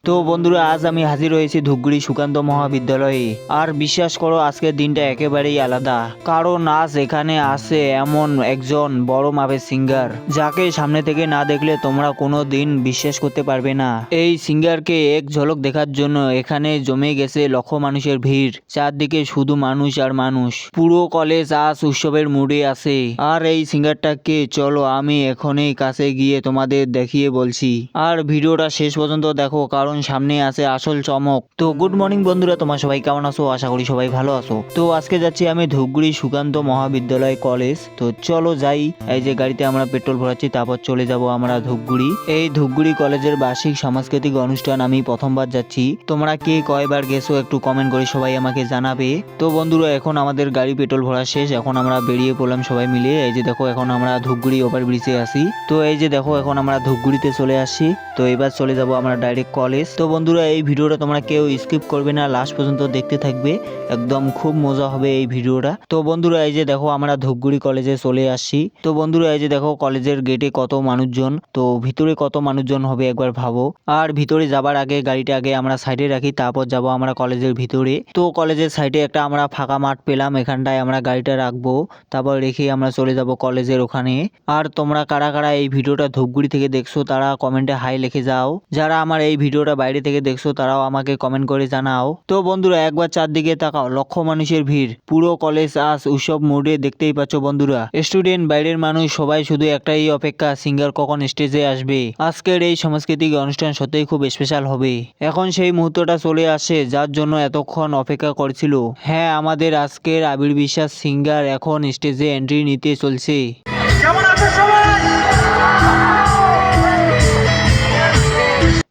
তো বন্ধুরা আজ আমি হাজির হয়েছি ধূপগুড়ি সুকান্ত মহাবিদ্যালয়ে। আর বিশ্বাস করো আজকের দিনটা একেবারেই আলাদা, কারণ আজ এখানে আছে এমন একজন বড় মাপের সিঙ্গার যাকে সামনে থেকে না দেখলে তোমরা কোনো দিন বিশ্বাস করতে পারবে না। এই সিঙ্গারকে এক ঝলক দেখার জন্য এখানে জমে গেছে লক্ষ মানুষের ভিড়। চারদিকে শুধু মানুষ আর মানুষ। পুরো কলেজ আজ উৎসবের মুডে আছে। আর এই সিঙ্গারটাকে চলো আমি এখনই কাছে গিয়ে তোমাদের দেখিয়ে বলছি। আর ভিডিওটা শেষ পর্যন্ত দেখো, কারণ সামনে আছে আসল চমক। তো গুড মর্নিং বন্ধুরা, তোমার সবাই কেমন আছো? আশা করি সবাই ভালো আছো। তো আজকে যাচ্ছি আমি ধূপগুড়ি সুকান্ত মহাবিদ্যালয় কলেজ। তো চলো যাই। এই যে গাড়িতে আমরা পেট্রোল ভরাচ্ছি, তারপর চলে যাব আমরা ধূপগুড়ি। এই ধূপগুড়ি কলেজের বার্ষিক সাংস্কৃতিক অনুষ্ঠান আমি প্রথমবার যাচ্ছি। তোমরা কে কয়বার গেছো একটু কমেন্ট করে সবাই আমাকে জানাবে। তো বন্ধুরা এখন আমাদের গাড়ি পেট্রোল ভরা শেষ, এখন আমরা বেরিয়ে পড়লাম সবাই মিলে। এই যে দেখো এখন আমরা ধূপগুড়ি ওভারব্রিজে আছি। তো এই যে দেখো এখন আমরা ধূপগুড়িতে চলে আসছি। তো এবার চলে যাব আমরা ডাইরেক্ট কলেজ। তো বন্ধুরা এই ভিডিওটা তোমরা কেউ স্কিপ করবে না, লাস্ট পর্যন্ত দেখতে থাকবে, একদম খুব মজা হবে এই ভিডিওটা। তো বন্ধুরা এই যে দেখো আমরা ধূপগুড়ি কলেজে চলে আসছি। তো বন্ধুরা এই যে দেখো কলেজের গেটে কত মানুষজন, তো ভিতরে কত মানুষজন হবে একবার ভাবো। আর ভিতরে যাবার আগে গাড়িটা আগে আমরা সাইডে রাখি, তারপর যাব আমরা কলেজের ভিতরে। তো কলেজের সাইডে একটা আমরা ফাঁকা মাঠ পেলাম, এখানটায় আমরা গাড়িটা রাখবো, তারপর রেখে আমরা চলে যাব কলেজের ওখানে। আর তোমরা কারা কারা এই ভিডিওটা ধূপগুড়ি থেকে দেখছো তারা কমেন্টে হাই লিখে যাও। যারা আমার এই ভিডিওটা বাইরে থেকে দেখছো তারাও আমাকে কমেন্ট করে জানাও। তো বন্ধুরা একবার চারদিকে তাকাও, লক্ষ মানুষের ভিড়। পুরো কলেজ আজ উৎসব মোডে, দেখতেই পাচ্ছ বন্ধুরা। স্টুডেন্ট, বাইরের মানুষ, সবাই শুধু একটাই অপেক্ষা, সিঙ্গার কখন স্টেজে আসবে। আজকের এই সাংস্কৃতিক অনুষ্ঠান সত্যিই খুব স্পেশাল হবে। এখন সেই মুহূর্তটা চলে আসে যার জন্য এতক্ষণ অপেক্ষা করছিল। হ্যাঁ, আমাদের আজকের আবির বিশ্বাস সিঙ্গার এখন স্টেজে এন্ট্রি নিতে চলছে।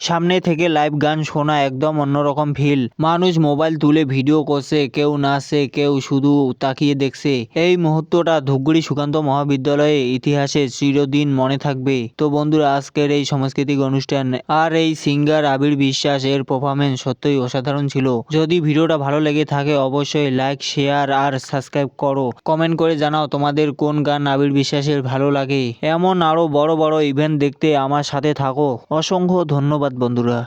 সামনে থেকে লাইভ গান শোনা একদম অন্যরকম ফিল। মানুষ মোবাইল তুলে ভিডিও করছে, কেউ নাচছে, কেউ শুধু তাকিয়ে দেখছে। এই মুহূর্তটা ধূপগুড়ি সুকান্ত মহাবিদ্যালয়ে ইতিহাসে চিরদিন মনে থাকবে। তো বন্ধুরা আজকের এই সাংস্কৃতিক অনুষ্ঠান আর এই সিঙ্গার আবির বিশ্বাস এর পারফরমেন্স সত্যিই অসাধারণ ছিল। যদি ভিডিওটা ভালো লেগে থাকে অবশ্যই লাইক, শেয়ার আর সাবস্ক্রাইব করো। কমেন্ট করে জানাও তোমাদের কোন গান আবির বিশ্বাসের ভালো লাগে। এমন আরো বড় বড় ইভেন্ট দেখতে আমার সাথে থাকো। অসংখ্য ধন্যবাদ বন্ধুরা।